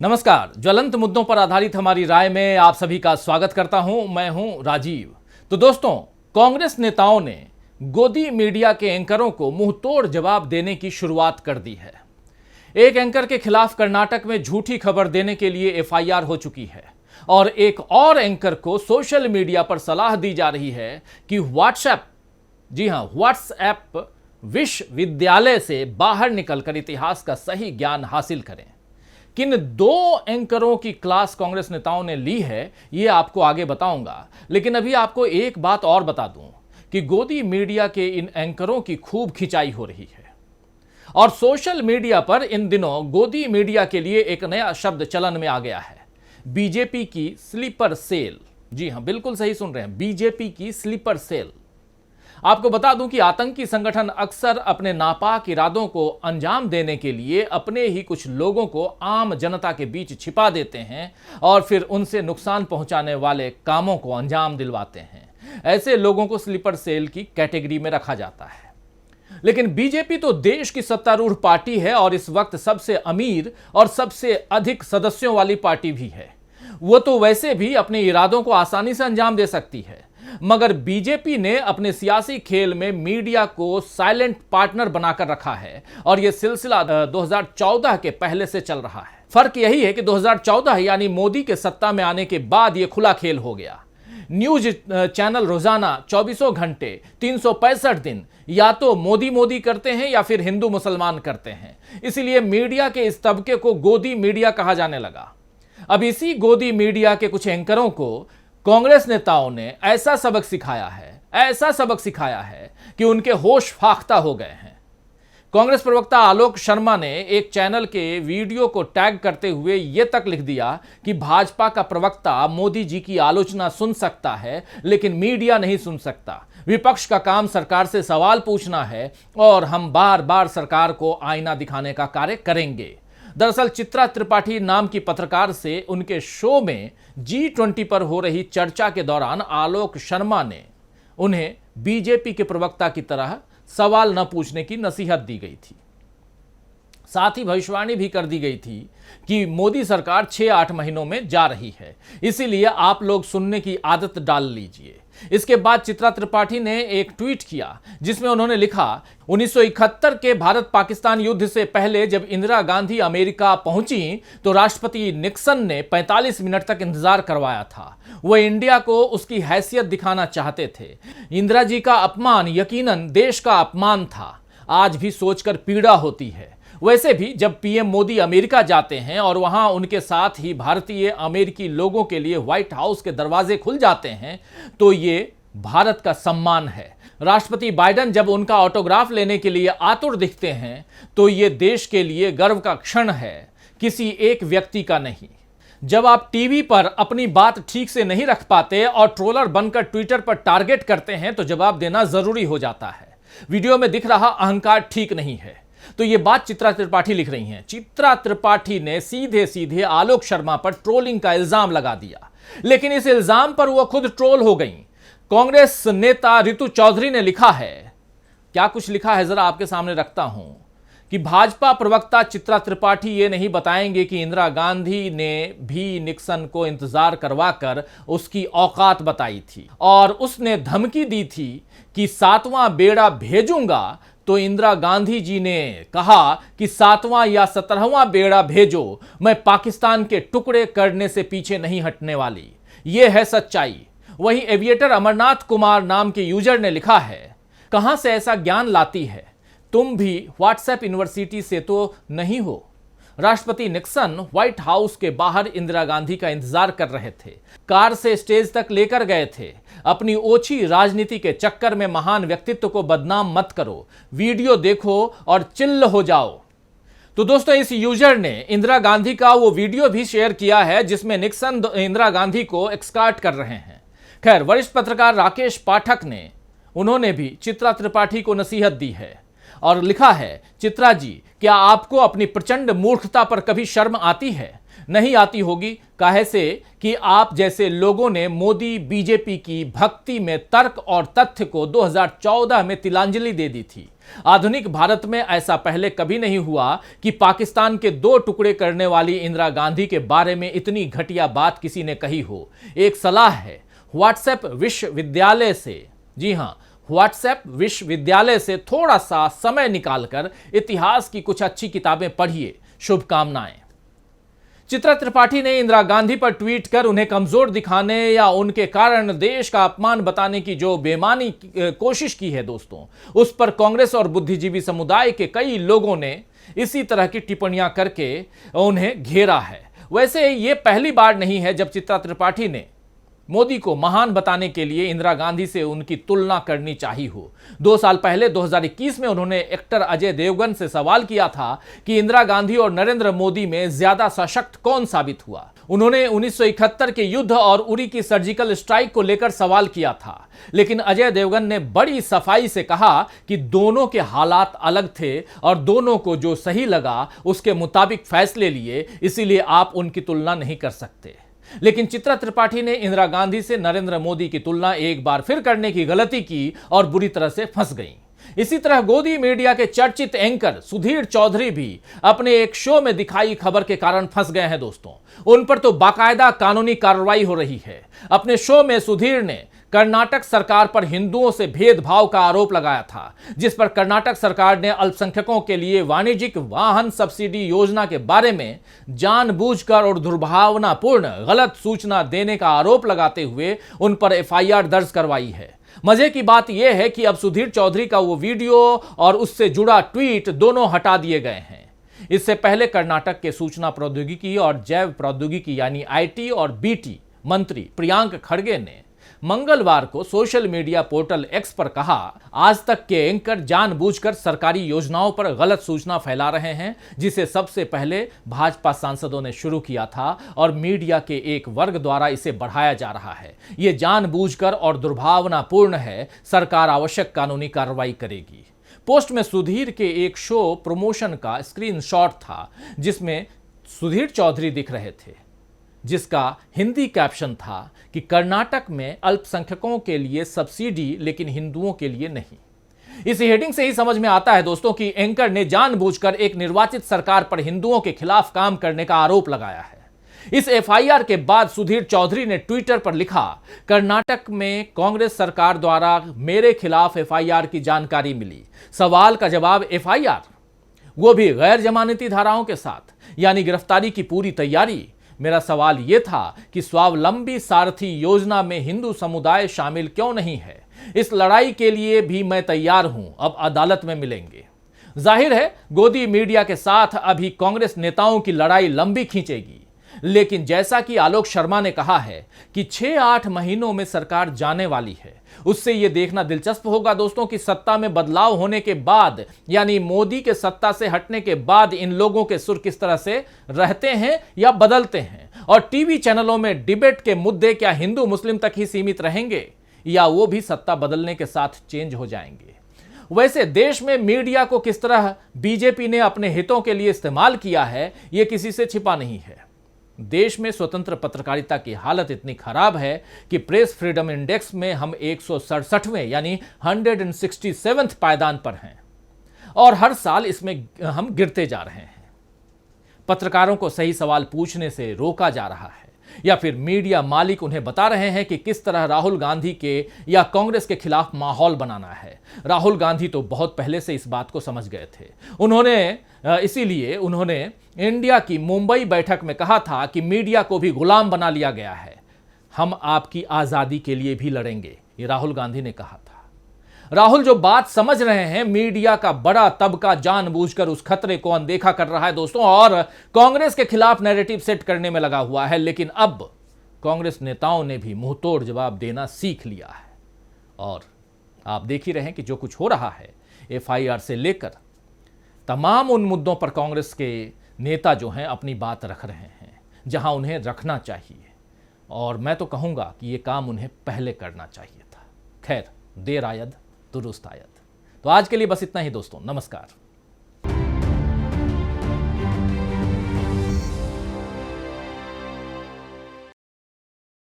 नमस्कार। ज्वलंत मुद्दों पर आधारित हमारी राय में आप सभी का स्वागत करता हूं। मैं हूं राजीव। तो दोस्तों, कांग्रेस नेताओं ने गोदी मीडिया के एंकरों को मुंहतोड़ जवाब देने की शुरुआत कर दी है। एक एंकर के खिलाफ कर्नाटक में झूठी खबर देने के लिए एफआईआर हो चुकी है और एक और एंकर को सोशल मीडिया पर सलाह दी जा रही है कि व्हाट्सएप विश्वविद्यालय से बाहर निकलकर इतिहास का सही ज्ञान हासिल करें। किन दो एंकरों की क्लास कांग्रेस नेताओं ने ली है, यह आपको आगे बताऊंगा, लेकिन अभी आपको एक बात और बता दूं कि गोदी मीडिया के इन एंकरों की खूब खिंचाई हो रही है और सोशल मीडिया पर इन दिनों गोदी मीडिया के लिए एक नया शब्द चलन में आ गया है, बीजेपी की स्लीपर सेल। जी हां, बिल्कुल सही सुन रहे हैं, बीजेपी की स्लीपर सेल। आपको बता दूं कि आतंकी संगठन अक्सर अपने नापाक इरादों को अंजाम देने के लिए अपने ही कुछ लोगों को आम जनता के बीच छिपा देते हैं और फिर उनसे नुकसान पहुंचाने वाले कामों को अंजाम दिलवाते हैं। ऐसे लोगों को स्लीपर सेल की कैटेगरी में रखा जाता है। लेकिन बीजेपी तो देश की सत्तारूढ़ पार्टी है और इस वक्त सबसे अमीर और सबसे अधिक सदस्यों वाली पार्टी भी है। वो तो वैसे भी अपने इरादों को आसानी से अंजाम दे सकती है, मगर बीजेपी ने अपने सियासी खेल में मीडिया को साइलेंट पार्टनर बनाकर रखा है और यह सिलसिला 2014 के पहले से चल रहा है। फर्क यही है कि 2014 यानी मोदी के सत्ता में आने के बाद यह खुला खेल हो गया। न्यूज चैनल रोजाना 24 घंटे 365 दिन या तो मोदी मोदी करते हैं या फिर हिंदू मुसलमान करते हैं। इसलिए मीडिया के इस तबके को गोदी मीडिया कहा जाने लगा। अब इसी गोदी मीडिया के कुछ एंकरों को कांग्रेस नेताओं ने ऐसा सबक सिखाया है कि उनके होश फाख्ता हो गए हैं। कांग्रेस प्रवक्ता आलोक शर्मा ने एक चैनल के वीडियो को टैग करते हुए यह तक लिख दिया कि भाजपा का प्रवक्ता मोदी जी की आलोचना सुन सकता है लेकिन मीडिया नहीं सुन सकता। विपक्ष का काम सरकार से सवाल पूछना है और हम बार बार सरकार को आईना दिखाने का कार्य करेंगे। दरअसल चित्रा त्रिपाठी नाम की पत्रकार से उनके शो में G20 पर हो रही चर्चा के दौरान आलोक शर्मा ने उन्हें बीजेपी के प्रवक्ता की तरह सवाल न पूछने की नसीहत दी गई थी। साथ ही भविष्यवाणी भी कर दी गई थी कि मोदी सरकार 6-8 महीनों में जा रही है, इसीलिए आप लोग सुनने की आदत डाल लीजिए। इसके बाद चित्रा त्रिपाठी ने एक ट्वीट किया जिसमें उन्होंने लिखा, 1971 के भारत पाकिस्तान युद्ध से पहले जब इंदिरा गांधी अमेरिका पहुंची तो राष्ट्रपति निक्सन ने 45 मिनट तक इंतजार करवाया था। वो इंडिया को उसकी हैसियत दिखाना चाहते थे। इंदिरा जी का अपमान यकीनन देश का अपमान था। आज भी सोचकर पीड़ा होती है। वैसे भी जब पीएम मोदी अमेरिका जाते हैं और वहां उनके साथ ही भारतीय अमेरिकी लोगों के लिए व्हाइट हाउस के दरवाजे खुल जाते हैं तो ये भारत का सम्मान है। राष्ट्रपति बाइडेन जब उनका ऑटोग्राफ लेने के लिए आतुर दिखते हैं तो ये देश के लिए गर्व का क्षण है, किसी एक व्यक्ति का नहीं। जब आप टीवी पर अपनी बात ठीक से नहीं रख पाते और ट्रोलर बनकर ट्विटर पर टारगेट करते हैं तो जवाब देना जरूरी हो जाता है। वीडियो में दिख रहा अहंकार ठीक नहीं है। तो ये बात चित्रा त्रिपाठी लिख रही हैं। चित्रा त्रिपाठी ने सीधे सीधे आलोक शर्मा पर ट्रोलिंग का इल्जाम लगा दिया, लेकिन इस इल्जाम पर वह खुद ट्रोल हो गई। कांग्रेस नेता रितु चौधरी ने लिखा है, क्या कुछ लिखा है जरा आपके सामने रखता हूं, कि भाजपा प्रवक्ता चित्रा त्रिपाठी ये नहीं बताएंगे कि इंदिरा गांधी ने भी निक्सन को इंतजार करवाकर उसकी औकात बताई थी और उसने धमकी दी थी कि 7वां बेड़ा भेजूंगा, तो इंदिरा गांधी जी ने कहा कि 7वां या 17वां बेड़ा भेजो, मैं पाकिस्तान के टुकड़े करने से पीछे नहीं हटने वाली। यह है सच्चाई। वहीं एविएटर अमरनाथ कुमार नाम के यूजर ने लिखा है, कहां से ऐसा ज्ञान लाती है, तुम भी व्हाट्सएप यूनिवर्सिटी से तो नहीं हो। राष्ट्रपति निक्सन व्हाइट हाउस के बाहर इंदिरा गांधी का इंतजार कर रहे थे, कार से स्टेज तक लेकर गए थे। अपनी ओछी राजनीति के चक्कर में महान व्यक्तित्व को बदनाम मत करो, वीडियो देखो और चिल्ल हो जाओ। तो दोस्तों, इस यूजर ने इंदिरा गांधी का वो वीडियो भी शेयर किया है जिसमें निक्सन इंदिरा गांधी को एक्सकॉर्ट कर रहे हैं। खैर, वरिष्ठ पत्रकार राकेश पाठक ने उन्होंने भी चित्रा त्रिपाठी को नसीहत दी है और लिखा है, चित्रा जी, क्या आपको अपनी प्रचंड मूर्खता पर कभी शर्म आती है? नहीं आती होगी, काहे से कि आप जैसे लोगों ने मोदी बीजेपी की भक्ति में तर्क और तथ्य को 2014 में तिलांजलि दे दी थी। आधुनिक भारत में ऐसा पहले कभी नहीं हुआ कि पाकिस्तान के 2 टुकड़े करने वाली इंदिरा गांधी के बारे में इतनी घटिया बात किसी ने कही हो। एक सलाह है, व्हाट्सएप विश्वविद्यालय से, जी हां, व्हाट्सएप विश्वविद्यालय से थोड़ा सा समय निकालकर इतिहास की कुछ अच्छी किताबें पढ़िए। शुभकामनाएं। चित्रा त्रिपाठी ने इंदिरा गांधी पर ट्वीट कर उन्हें कमजोर दिखाने या उनके कारण देश का अपमान बताने की जो बेमानी कोशिश की है दोस्तों, उस पर कांग्रेस और बुद्धिजीवी समुदाय के कई लोगों ने इसी तरह की टिप्पणियां करके उन्हें घेरा है। वैसे ये पहली बार नहीं है जब चित्रा त्रिपाठी ने मोदी को महान बताने के लिए इंदिरा गांधी से उनकी तुलना करनी चाहिए हो। 2 साल पहले 2021 में उन्होंने एक्टर अजय देवगन से सवाल किया था कि इंदिरा गांधी और नरेंद्र मोदी में ज्यादा सशक्त कौन साबित हुआ। उन्होंने 1971 के युद्ध और उरी की सर्जिकल स्ट्राइक को लेकर सवाल किया था, लेकिन अजय देवगन ने बड़ी सफाई से कहा कि दोनों के हालात अलग थे और दोनों को जो सही लगा उसके मुताबिक फैसले लिए, इसीलिए आप उनकी तुलना नहीं कर सकते। लेकिन चित्रा त्रिपाठी ने इंदिरा गांधी से नरेंद्र मोदी की तुलना एक बार फिर करने की गलती की और बुरी तरह से फंस गईं। इसी तरह गोदी मीडिया के चर्चित एंकर सुधीर चौधरी भी अपने एक शो में दिखाई खबर के कारण फंस गए हैं दोस्तों। उन पर तो बाकायदा कानूनी कार्रवाई हो रही है। अपने शो में सुधीर ने कर्नाटक सरकार पर हिंदुओं से भेदभाव का आरोप लगाया था, जिस पर कर्नाटक सरकार ने अल्पसंख्यकों के लिए वाणिज्यिक वाहन सब्सिडी योजना के बारे में जानबूझकर और दुर्भावनापूर्ण गलत सूचना देने का आरोप लगाते हुए उन पर एफआईआर दर्ज करवाई है। मजे की बात यह है कि अब सुधीर चौधरी का वो वीडियो और उससे जुड़ा ट्वीट दोनों हटा दिए गए हैं। इससे पहले कर्नाटक के सूचना प्रौद्योगिकी और जैव प्रौद्योगिकी यानी आईटी और बीटी मंत्री प्रियांक खड़गे ने मंगलवार को सोशल मीडिया पोर्टल एक्स पर कहा, आज तक के एंकर जानबूझकर सरकारी योजनाओं पर गलत सूचना फैला रहे हैं, जिसे सबसे पहले भाजपा सांसदों ने शुरू किया था और मीडिया के एक वर्ग द्वारा इसे बढ़ाया जा रहा है। यह जानबूझकर और दुर्भावनापूर्ण है। सरकार आवश्यक कानूनी कार्रवाई करेगी। पोस्ट में सुधीर के एक शो प्रमोशन का स्क्रीनशॉट था, जिसमें सुधीर चौधरी दिख रहे थे, जिसका हिंदी कैप्शन था कि कर्नाटक में अल्पसंख्यकों के लिए सब्सिडी लेकिन हिंदुओं के लिए नहीं। इस हेडिंग से ही समझ में आता है दोस्तों कि एंकर ने जानबूझकर एक निर्वाचित सरकार पर हिंदुओं के खिलाफ काम करने का आरोप लगाया है। इस एफआईआर के बाद सुधीर चौधरी ने ट्विटर पर लिखा, कर्नाटक में कांग्रेस सरकार द्वारा मेरे खिलाफ एफआईआर की जानकारी मिली। सवाल का जवाब एफआईआर, वो भी गैर जमानती धाराओं के साथ, यानी गिरफ्तारी की पूरी तैयारी। मेरा सवाल यह था कि स्वावलंबी सारथी योजना में हिंदू समुदाय शामिल क्यों नहीं है। इस लड़ाई के लिए भी मैं तैयार हूं, अब अदालत में मिलेंगे। जाहिर है गोदी मीडिया के साथ अभी कांग्रेस नेताओं की लड़ाई लंबी खींचेगी, लेकिन जैसा कि आलोक शर्मा ने कहा है कि 6-8 महीनों में सरकार जाने वाली है, उससे यह देखना दिलचस्प होगा दोस्तों कि सत्ता में बदलाव होने के बाद, यानी मोदी के सत्ता से हटने के बाद, इन लोगों के सुर किस तरह से रहते हैं या बदलते हैं। और टीवी चैनलों में डिबेट के मुद्दे क्या हिंदू मुस्लिम तक ही सीमित रहेंगे या वो भी सत्ता बदलने के साथ चेंज हो जाएंगे। वैसे देश में मीडिया को किस तरह बीजेपी ने अपने हितों के लिए इस्तेमाल किया है, यह किसी से छिपा नहीं है। देश में स्वतंत्र पत्रकारिता की हालत इतनी खराब है कि प्रेस फ्रीडम इंडेक्स में हम 167वें यानी 167th पायदान पर हैं और हर साल इसमें हम गिरते जा रहे हैं। पत्रकारों को सही सवाल पूछने से रोका जा रहा है या फिर मीडिया मालिक उन्हें बता रहे हैं कि किस तरह राहुल गांधी के या कांग्रेस के खिलाफ माहौल बनाना है। राहुल गांधी तो बहुत पहले से इस बात को समझ गए थे। इसीलिए उन्होंने इंडिया की मुंबई बैठक में कहा था कि मीडिया को भी गुलाम बना लिया गया है, हम आपकी आजादी के लिए भी लड़ेंगे, ये राहुल गांधी ने कहा था। राहुल जो बात समझ रहे हैं, मीडिया का बड़ा तबका जानबूझकर उस खतरे को अनदेखा कर रहा है दोस्तों और कांग्रेस के खिलाफ नैरेटिव सेट करने में लगा हुआ है। लेकिन अब कांग्रेस नेताओं ने भी मुंहतोड़ जवाब देना सीख लिया है और आप देख ही रहे हैं कि जो कुछ हो रहा है, एफआईआर से लेकर तमाम उन मुद्दों पर कांग्रेस के नेता जो हैं अपनी बात रख रहे हैं जहां उन्हें रखना चाहिए, और मैं तो कहूंगा कि यह काम उन्हें पहले करना चाहिए था। खैर, देर आयद दुरुस्त आयद। तो आज के लिए बस इतना ही दोस्तों, नमस्कार।